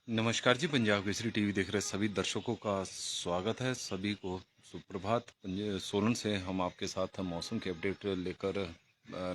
नमस्कार जी, पंजाब केसरी टीवी देख रहे सभी दर्शकों का स्वागत है। सभी को सुप्रभात। सोलन से हम आपके साथ मौसम की अपडेट लेकर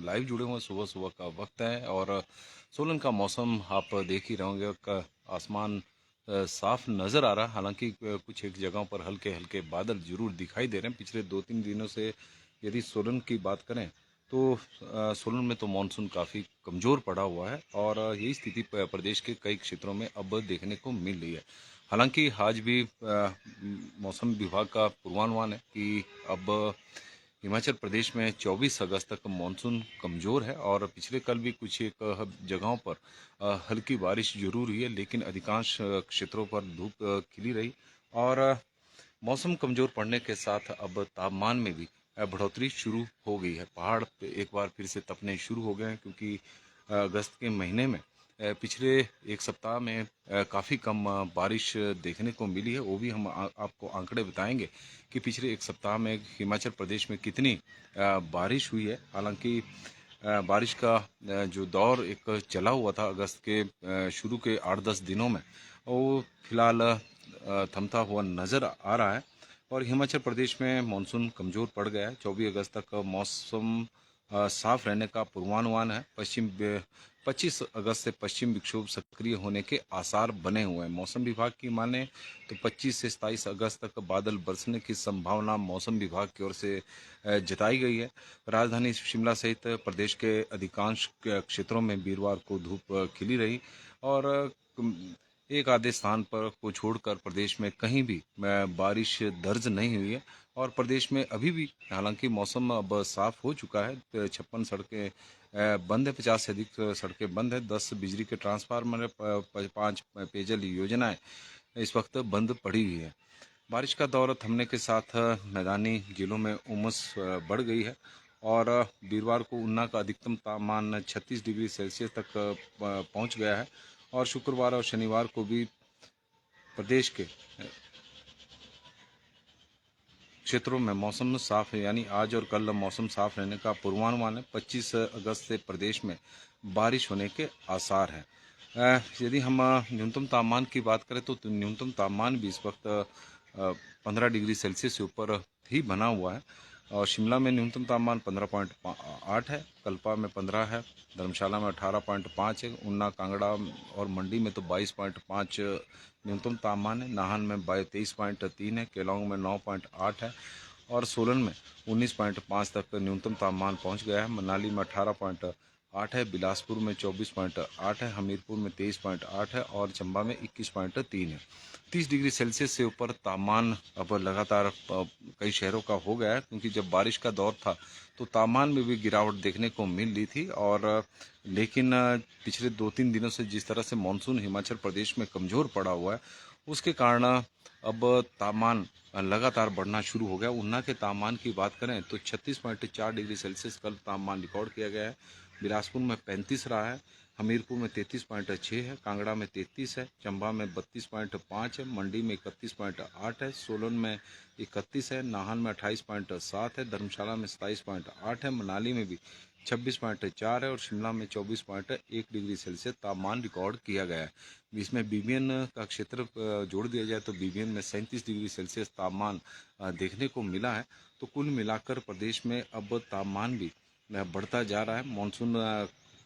लाइव जुड़े हुए हैं। सुबह सुबह का वक्त है और सोलन का मौसम आप देख ही रहे होंगे का आसमान साफ नज़र आ रहा है। हालांकि कुछ एक जगहों पर हल्के हल्के बादल जरूर दिखाई दे रहे हैं। पिछले 2-3 दिनों से यदि सोलन की बात करें तो सोलन में तो मानसून काफ़ी कमज़ोर पड़ा हुआ है और यही स्थिति प्रदेश के कई क्षेत्रों में अब देखने को मिल रही है। हालांकि आज भी मौसम विभाग का पूर्वानुमान है कि अब हिमाचल प्रदेश में 24 अगस्त तक मानसून कमज़ोर है और पिछले कल भी कुछ एक जगहों पर हल्की बारिश जरूर हुई है, लेकिन अधिकांश क्षेत्रों पर धूप खिली रही और मौसम कमज़ोर पड़ने के साथ अब तापमान में भी बढ़ोतरी शुरू हो गई है। पहाड़ पे एक बार फिर से तपने शुरू हो गए हैं, क्योंकि अगस्त के महीने में पिछले एक सप्ताह में काफ़ी कम बारिश देखने को मिली है। वो भी हम आपको आंकड़े बताएंगे कि पिछले एक सप्ताह में हिमाचल प्रदेश में कितनी बारिश हुई है। हालांकि बारिश का जो दौर एक चला हुआ था अगस्त के शुरू के 8-10 दिनों में, वो फिलहाल थमता हुआ नज़र आ रहा है और हिमाचल प्रदेश में मानसून कमज़ोर पड़ गया है। 24 अगस्त तक मौसम साफ रहने का पूर्वानुमान है। 25 अगस्त से पश्चिम विक्षोभ सक्रिय होने के आसार बने हुए हैं। मौसम विभाग की माने तो 25 से 27 अगस्त तक बादल बरसने की संभावना मौसम विभाग की ओर से जताई गई है। राजधानी शिमला सहित प्रदेश के अधिकांश क्षेत्रों में वीरवार को धूप खिली रही और एक आधे स्थान पर को छोड़कर प्रदेश में कहीं भी बारिश दर्ज नहीं हुई है और प्रदेश में अभी भी हालांकि मौसम अब साफ हो चुका है। 56 सड़कें बंद है, 50 से अधिक सड़कें बंद है, 10 बिजली के ट्रांसफार्मर, 5 पेयजल योजनाएं इस वक्त बंद पड़ी हुई है। बारिश का दौर थमने के साथ मैदानी जिलों में उमस बढ़ गई है और वीरवार को ऊना का अधिकतम तापमान 36 डिग्री सेल्सियस तक पहुंच गया है और शुक्रवार और शनिवार को भी प्रदेश के क्षेत्रों में मौसम साफ है, यानी आज और कल मौसम साफ रहने का पूर्वानुमान है। 25 अगस्त से प्रदेश में बारिश होने के आसार हैं। यदि हम न्यूनतम तापमान की बात करें तो न्यूनतम तापमान भी इस वक्त 15 डिग्री सेल्सियस से ऊपर ही बना हुआ है और शिमला में न्यूनतम तापमान 15.8 है, कल्पा में 15 है, धर्मशाला में 18.5 है, ऊना, कांगड़ा और मंडी में तो 22.5 न्यूनतम तापमान है, नाहन में 23.3 है, केलांग में 9.8 है और सोलन में 19.5 तक न्यूनतम तापमान पहुंच गया है। मनाली में 18.8 है, बिलासपुर में 24.8 है, हमीरपुर में 23.8 है और चंबा में 21.3 है। 30 डिग्री सेल्सियस से ऊपर तापमान अब लगातार कई शहरों का हो गया है, क्योंकि जब बारिश का दौर था तो तापमान में भी गिरावट देखने को मिल रही थी और लेकिन पिछले 2-3 दिनों से जिस तरह से मानसून हिमाचल प्रदेश में कमज़ोर पड़ा हुआ है, उसके कारण अब तापमान लगातार बढ़ना शुरू हो गया। ऊना के तापमान की बात करें तो 36.4 डिग्री सेल्सियस कल तापमान रिकॉर्ड किया गया है। बिलासपुर में 35 रहा है, हमीरपुर में 33.6 है, कांगड़ा में 33 है, चंबा में 32.5 है, मंडी में 31.8 है, सोलन में 31 है, नाहन में 28.7 है, धर्मशाला में 27.8 है, मनाली में भी 26.4 है और शिमला में 24.1 डिग्री सेल्सियस तापमान रिकॉर्ड किया गया है। इसमें बीबीएन का क्षेत्र जोड़ दिया जाए तो बीबीएन में 37 डिग्री सेल्सियस तापमान देखने को मिला है। तो कुल मिलाकर प्रदेश में अब तापमान भी बढ़ता जा रहा है। मानसून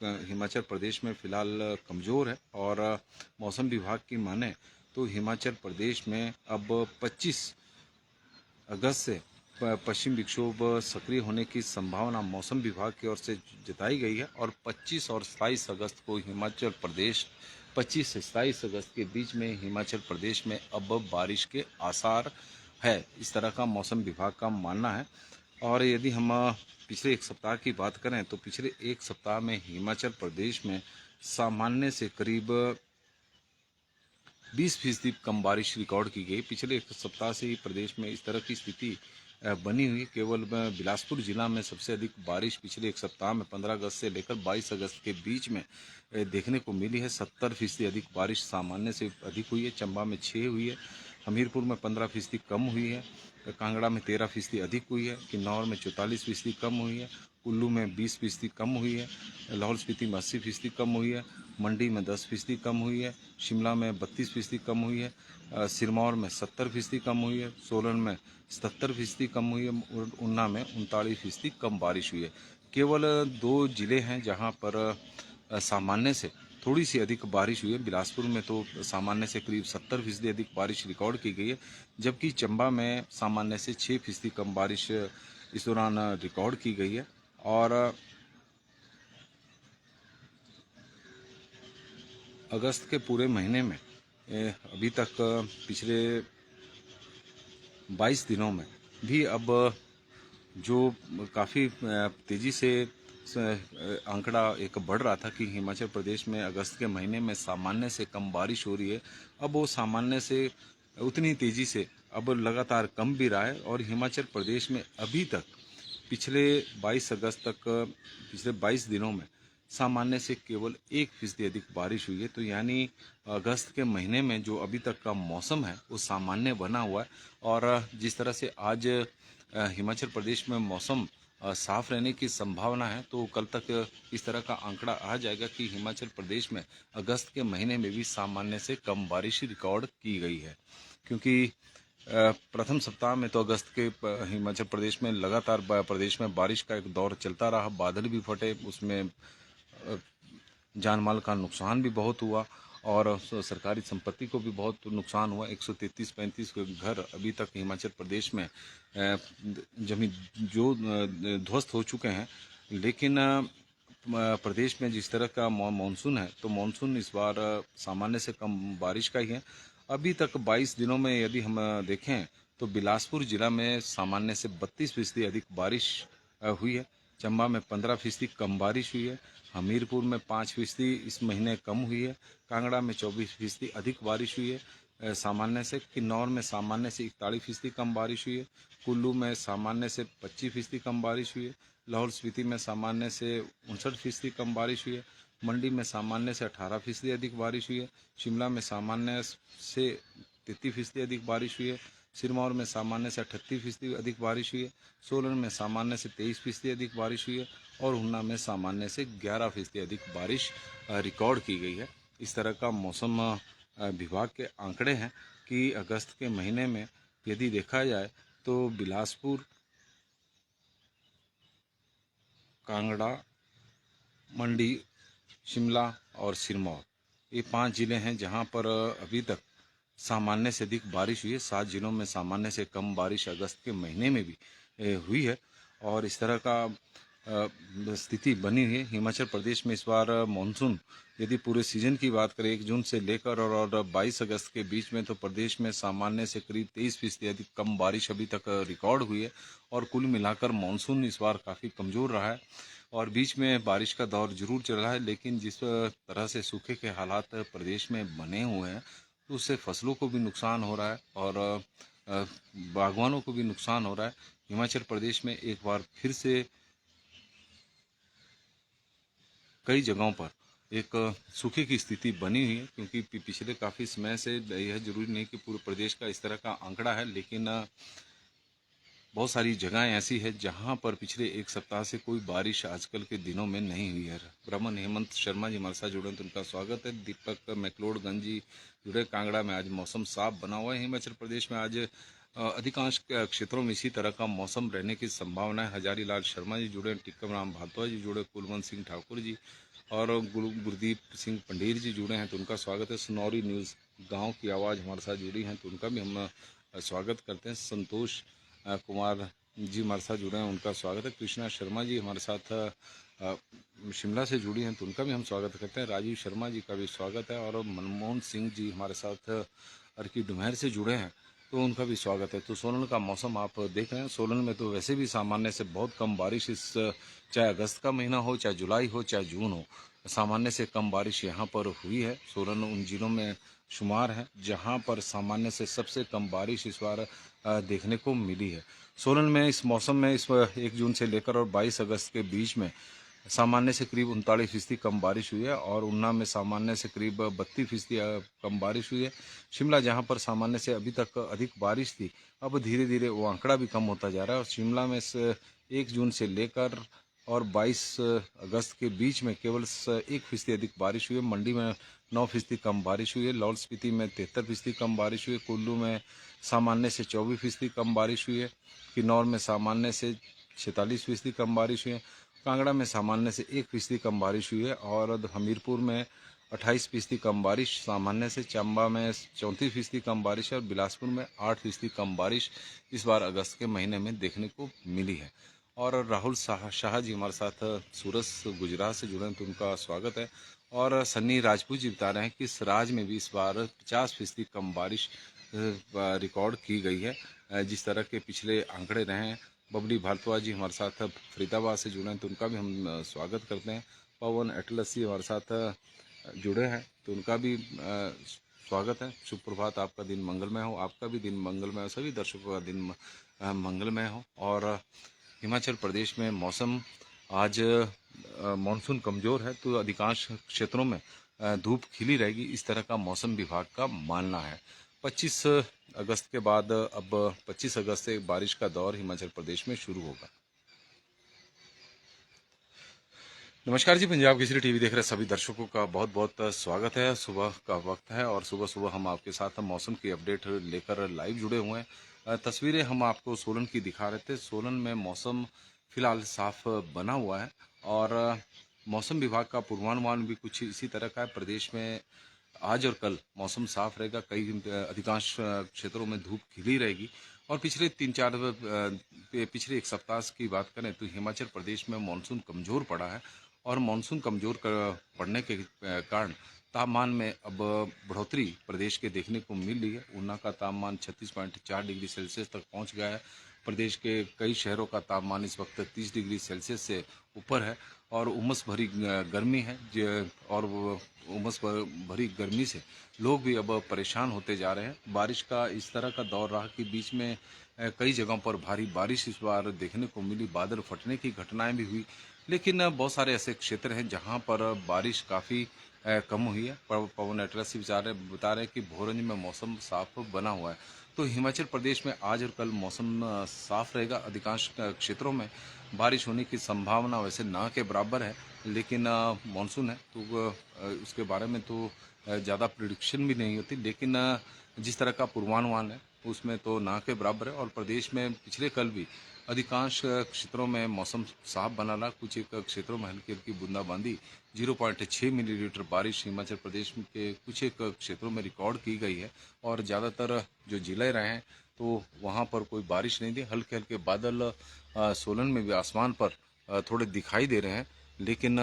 हिमाचल प्रदेश में फिलहाल कमज़ोर है और मौसम विभाग की माने तो हिमाचल प्रदेश में अब 25 अगस्त से पश्चिम विक्षोभ सक्रिय होने की संभावना मौसम विभाग की ओर से जताई गई है और 25 और 27 अगस्त को हिमाचल प्रदेश 25 से 27 अगस्त के बीच में हिमाचल प्रदेश में अब बारिश के आसार है, इस तरह का मौसम विभाग का मानना है। और यदि हम पिछले एक सप्ताह की बात करें तो पिछले एक सप्ताह में हिमाचल प्रदेश में सामान्य से करीब 20% कम बारिश रिकॉर्ड की गई। पिछले एक सप्ताह से ही प्रदेश में इस तरह की स्थिति बनी हुई। केवल बिलासपुर जिला में सबसे अधिक बारिश पिछले एक सप्ताह में 15 अगस्त से लेकर 22 अगस्त के बीच में देखने को मिली है। 70% अधिक बारिश सामान्य से अधिक हुई है। चंबा में 6 हुई है, हमीरपुर में 15% कम हुई है, कांगड़ा में 13% अधिक हुई है, किन्नौर में 44% कम हुई है कुल्लू में 20% कम हुई है, लाहौल स्पीति में 80% कम हुई है, मंडी में 10% कम हुई है, शिमला में 32% कम हुई है, सिरमौर में 70% कम हुई है, सोलन में 77% कम हुई है और ऊना में 39% कम बारिश हुई है। केवल 2 जिले हैं जहां पर सामान्य से थोड़ी सी अधिक बारिश हुई है। बिलासपुर में तो सामान्य से करीब 70% अधिक बारिश रिकॉर्ड की गई है, जबकि चंबा में सामान्य से 6% कम बारिश इस दौरान रिकॉर्ड की गई है। और अगस्त के पूरे महीने में अभी तक पिछले 22 दिनों में भी अब जो काफ़ी तेज़ी से आंकड़ा एक बढ़ रहा था कि हिमाचल प्रदेश में अगस्त के महीने में सामान्य से कम बारिश हो रही है, अब वो सामान्य से उतनी तेज़ी से अब लगातार कम भी रहा है। और हिमाचल प्रदेश में अभी तक पिछले 22 अगस्त तक पिछले 22 दिनों में सामान्य से केवल 1% अधिक बारिश हुई है। तो यानी अगस्त के महीने में जो अभी तक का मौसम है वो सामान्य बना हुआ है। और जिस तरह से आज हिमाचल प्रदेश में मौसम साफ रहने की संभावना है, तो कल तक इस तरह का आंकड़ा आ जाएगा कि हिमाचल प्रदेश में अगस्त के महीने में भी सामान्य से कम बारिश रिकॉर्ड की गई है। क्योंकि प्रथम सप्ताह में तो अगस्त के हिमाचल प्रदेश में लगातार प्रदेश में बारिश का एक दौर चलता रहा, बादल भी फटे, उसमें जान माल का नुकसान भी बहुत हुआ और सरकारी संपत्ति को भी बहुत नुकसान हुआ। 133-35 घर अभी तक हिमाचल प्रदेश में जमीन जो ध्वस्त हो चुके हैं। लेकिन प्रदेश में जिस तरह का मानसून है, तो मानसून इस बार सामान्य से कम बारिश का ही है। अभी तक 22 दिनों में यदि हम देखें तो बिलासपुर जिला में सामान्य से 32% अधिक बारिश हुई है, चंबा में 15% कम बारिश हुई है, हमीरपुर में 5% इस महीने कम हुई है, कांगड़ा में 24% अधिक बारिश हुई है सामान्य से, किन्नौर में सामान्य से 41% कम बारिश हुई है, कुल्लू में सामान्य से 25% कम बारिश हुई है, लाहौल स्पीति में सामान्य से 59% कम बारिश हुई है, मंडी में सामान्य से 18% अधिक बारिश हुई है, शिमला में सामान्य से 33% अधिक बारिश हुई है, सिरमौर में सामान्य से 38% अधिक बारिश हुई है, सोलन में सामान्य से 23% अधिक बारिश हुई है और ऊना में सामान्य से 11% अधिक बारिश रिकॉर्ड की गई है। इस तरह का मौसम विभाग के आंकड़े हैं कि अगस्त के महीने में यदि देखा जाए तो बिलासपुर, कांगड़ा, मंडी, शिमला और सिरमौर, ये 5 जिले हैं जहां पर अभी तक सामान्य से अधिक बारिश हुई है। 7 जिलों में सामान्य से कम बारिश अगस्त के महीने में भी हुई है और इस तरह का स्थिति बनी हुई है। हिमाचल प्रदेश में इस बार मानसून यदि पूरे सीजन की बात करें 1 जून से लेकर और 22 अगस्त के बीच में, तो प्रदेश में सामान्य से करीब 23% अधिक कम बारिश अभी तक रिकॉर्ड हुई है और कुल मिलाकर मानसून इस बार काफ़ी कमज़ोर रहा है और बीच में बारिश का दौर जरूर चल रहा है। लेकिन जिस तरह से सूखे के हालात प्रदेश में बने हुए हैं, तो उससे फसलों को भी नुकसान हो रहा है और बागवानों को भी नुकसान हो रहा है। हिमाचल प्रदेश में एक बार फिर से कई जगहों पर एक सूखे की स्थिति बनी हुई है, क्योंकि पिछले काफ़ी समय से यह जरूरी नहीं कि पूरे प्रदेश का इस तरह का आंकड़ा है, लेकिन बहुत सारी जगहें ऐसी है जहां पर पिछले 1 सप्ताह से कोई बारिश आजकल के दिनों में नहीं हुई है। ब्रह्मन हेमंत शर्मा जी हमारे साथ जुड़े हैं तो उनका स्वागत है। दीपक मैक्लोडगंज जी जुड़े कांगड़ा में। आज मौसम साफ बना हुआ है हिमाचल प्रदेश में। आज अधिकांश क्षेत्रों में इसी तरह का मौसम रहने की संभावना है। हजारी लाल शर्मा जी जुड़े, टिक्कम राम भारद्वाज जी जुड़े, कुलवंत सिंह ठाकुर जी और गुरदीप सिंह पंडेर जी जुड़े हैं तो उनका स्वागत है। सनौरी न्यूज़ गाँव की आवाज़ हमारे साथ जुड़ी हैं तो उनका भी हम स्वागत करते हैं। संतोष कुमार जी हमारे साथ जुड़े हैं, उनका स्वागत है। कृष्णा शर्मा जी हमारे साथ शिमला से जुड़ी हैं तो उनका भी हम स्वागत करते हैं। राजीव शर्मा जी का भी स्वागत है और मनमोहन सिंह जी हमारे साथ अर्की डुमहर से जुड़े हैं तो उनका भी स्वागत है। तो सोलन का मौसम आप देख रहे हैं। सोलन में तो वैसे भी सामान्य से बहुत कम बारिश इस चाहे अगस्त का महीना हो, चाहे जुलाई हो, चाहे जून हो, सामान्य से कम बारिश यहाँ पर हुई है। सोलन उन जिलों में शुमार है जहाँ पर सामान्य से सबसे कम बारिश इस बार देखने को मिली है। सोलन में इस मौसम में इस 1 जून से लेकर और 22 अगस्त के बीच में सामान्य से करीब 39% कम बारिश हुई है और ऊना में सामान्य से करीब 32% कम बारिश हुई है। शिमला जहां पर सामान्य से अभी तक अधिक बारिश थी, अब धीरे धीरे वो आंकड़ा भी कम होता जा रहा है और शिमला में इस 1 जून से लेकर और 22 अगस्त के बीच में केवल 1% अधिक बारिश हुई है। मंडी में 9% कम बारिश हुई है। लाहौल स्पीति में 73% कम बारिश हुई है। कुल्लू में सामान्य से 24% कम बारिश हुई है। किन्नौर में सामान्य से 46% कम बारिश हुई है। कांगड़ा में सामान्य से 1% कम बारिश हुई है और हमीरपुर में 28% कम बारिश सामान्य से। चंबा में 34% कम बारिश है और बिलासपुर में 8% कम बारिश इस बार अगस्त के महीने में देखने को मिली है। और राहुल शाह जी हमारे साथ सूरत गुजरात से जुड़े हैं, तो उनका स्वागत है। और सन्नी राजपूत जी बता रहे हैं कि इस राज्य में भी इस बार 50% कम बारिश रिकॉर्ड की गई है जिस तरह के पिछले आंकड़े रहे हैं। बबली भारद्वाज जी हमारे साथ फरीदाबाद से जुड़े हैं, तो उनका भी हम स्वागत करते हैं। पवन एटलसी हमारे साथ जुड़े हैं, तो उनका भी स्वागत है। शुभ प्रभात, आपका दिन मंगलमय हो, आपका भी दिन मंगलमय हो, सभी दर्शकों का दिन मंगलमय हो। और हिमाचल प्रदेश में मौसम आज मानसून कमज़ोर है, तो अधिकांश क्षेत्रों में धूप खिली रहेगी, इस तरह का मौसम विभाग का मानना है। 25 अगस्त के बाद अब 25 अगस्त से बारिश का दौर हिमाचल प्रदेश में शुरू होगा। नमस्कार जी, पंजाब केसरी टीवी देख रहे सभी दर्शकों का बहुत बहुत स्वागत है। सुबह का वक्त है और सुबह सुबह हम आपके साथ मौसम की अपडेट लेकर लाइव जुड़े हुए हैं। तस्वीरें हम आपको सोलन की दिखा रहे थे। सोलन में मौसम फिलहाल साफ बना हुआ है और मौसम विभाग का पूर्वानुमान भी कुछ इसी तरह का है। प्रदेश में आज और कल मौसम साफ रहेगा, कई अधिकांश क्षेत्रों में धूप खिली रहेगी। और पिछले एक सप्ताह की बात करें तो हिमाचल प्रदेश में मानसून कमज़ोर पड़ा है और मानसून कमज़ोर पड़ने के कारण तापमान में अब बढ़ोतरी प्रदेश के देखने को मिल रही है। ऊना का तापमान 36.4 डिग्री सेल्सियस तक पहुंच गया है। प्रदेश के कई शहरों का तापमान इस वक्त 30 डिग्री सेल्सियस से ऊपर है और उमस भरी गर्मी है। और उमस भरी गर्मी से लोग भी अब परेशान होते जा रहे हैं। बारिश का इस तरह का दौर रहा कि बीच में कई जगहों पर भारी बारिश इस बार देखने को मिली, बादल फटने की घटनाएं भी हुई। लेकिन बहुत सारे ऐसे क्षेत्र हैं जहां पर बारिश काफ़ी कम हुई है। पवन एटलसी बता रहे हैं कि भोरंज में मौसम साफ बना हुआ है। तो हिमाचल प्रदेश में आज और कल मौसम साफ रहेगा। अधिकांश क्षेत्रों में बारिश होने की संभावना वैसे ना के बराबर है, लेकिन मानसून है तो उसके बारे में तो ज़्यादा प्रिडिक्शन भी नहीं होती। लेकिन जिस तरह का पूर्वानुमान है उसमें तो ना के बराबर है। और प्रदेश में पिछले कल भी अधिकांश क्षेत्रों में मौसम साफ बना रहा। कुछ एक क्षेत्रों में हल्की हल्की बूंदाबांदी 0.6 मिलीलीटर बारिश हिमाचल प्रदेश के कुछ एक क्षेत्रों में रिकॉर्ड की गई है। और ज़्यादातर जो जिले रहे हैं तो वहाँ पर कोई बारिश नहीं थी। हल्के हल्के बादल सोलन में भी आसमान पर थोड़े दिखाई दे रहे हैं, लेकिन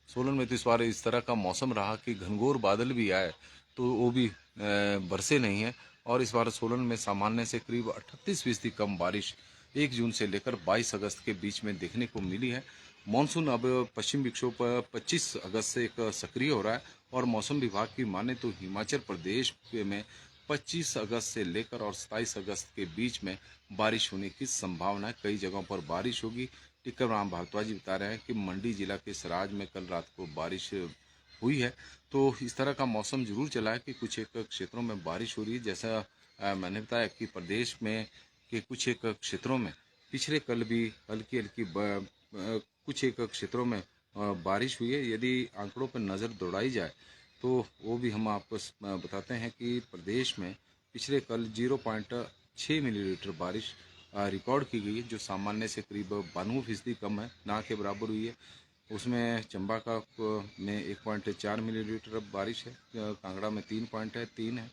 सोलन में तो इस बार इस तरह का मौसम रहा कि घनघोर बादल भी आए तो वो भी बरसे नहीं है। और इस बार सोलन में सामान्य से करीब 38% कम बारिश 1 जून से लेकर 22 अगस्त के बीच में देखने को मिली है। मानसून अब पश्चिम विक्षोभ 25 अगस्त से एक सक्रिय हो रहा है और मौसम विभाग की माने तो हिमाचल प्रदेश में 25 अगस्त से लेकर और 27 अगस्त के बीच में बारिश होने की संभावना है। कई जगहों पर बारिश होगी। टिक्कर राम भारद्वाज जी बता रहे हैं कि मंडी जिला के सराज में कल रात को बारिश हुई है। तो इस तरह का मौसम जरूर चला है कि कुछ एक क्षेत्रों में बारिश हो रही है। जैसा मैंने बताया कि प्रदेश में के कुछ एक क्षेत्रों में पिछले कल भी हल्की हल्की कुछ एक क्षेत्रों में बारिश हुई है। यदि आंकड़ों पर नज़र दौड़ाई जाए तो वो भी हम आपको बताते हैं कि प्रदेश में पिछले कल 0.6 मिलीलीटर बारिश रिकॉर्ड की गई है, जो सामान्य से करीब 92% कम है, ना के बराबर हुई है। उसमें चंबा का में 1.4 मिलीलीटर बारिश है, कांगड़ा में 3.3 है,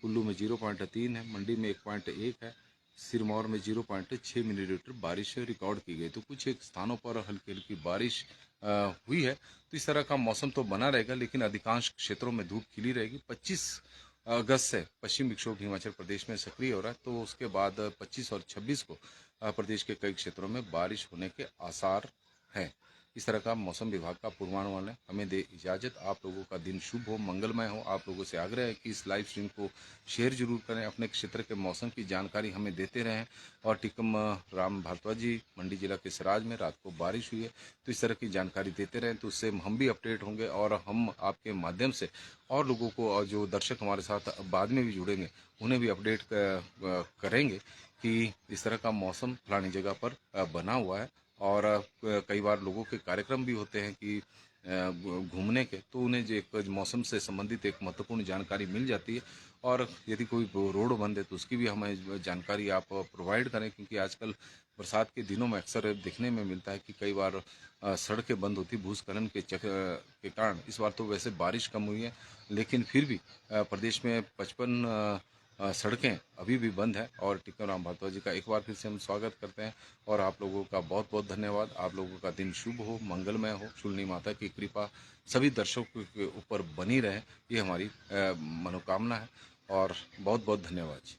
कुल्लू में 0.3 है, मंडी में 1.1 है, सिरमौर में 0.6 मिलीलीटर बारिश रिकॉर्ड की गई। तो कुछ एक स्थानों पर हल्की हल्की बारिश हुई है। तो इस तरह का मौसम तो बना रहेगा, लेकिन अधिकांश क्षेत्रों में धूप खिली रहेगी। 25 अगस्त से पश्चिम विक्षोभ हिमाचल प्रदेश में सक्रिय हो रहा है, तो उसके बाद 25 और 26 को प्रदेश के कई क्षेत्रों में बारिश होने के आसार हैं। इस तरह का मौसम विभाग का पूर्वानुमान है। हमें दे इजाज़त। आप लोगों का दिन शुभ हो, मंगलमय हो। आप लोगों से आग्रह है कि इस लाइव स्ट्रीम को शेयर जरूर करें, अपने क्षेत्र के मौसम की जानकारी हमें देते रहें। और टिक्कम राम भारद्वाज जी, मंडी जिला के सराज में रात को बारिश हुई है, तो इस तरह की जानकारी देते रहें, तो उससे हम भी अपडेट होंगे और हम आपके माध्यम से और लोगों को, और जो दर्शक हमारे साथ बाद में भी जुड़ेंगे, उन्हें भी अपडेट करेंगे कि इस तरह का मौसम फलानी जगह पर बना हुआ है। और कई बार लोगों के कार्यक्रम भी होते हैं कि घूमने के, तो उन्हें जो एक मौसम से संबंधित एक महत्वपूर्ण जानकारी मिल जाती है। और यदि कोई रोड बंद है तो उसकी भी हमें जानकारी आप प्रोवाइड करें, क्योंकि आजकल बरसात के दिनों में अक्सर देखने में मिलता है कि कई बार सड़कें बंद होती भूस्खलन के कारण। इस बार तो वैसे बारिश कम हुई है, लेकिन फिर भी प्रदेश में 55 सड़कें अभी भी बंद हैं। और टिक्कर राम भारद्वाज जी का एक बार फिर से हम स्वागत करते हैं। और आप लोगों का बहुत बहुत धन्यवाद। आप लोगों का दिन शुभ हो, मंगलमय हो, शूलिनी माता की कृपा सभी दर्शकों के ऊपर बनी रहे, ये हमारी मनोकामना है। और बहुत बहुत धन्यवाद जी।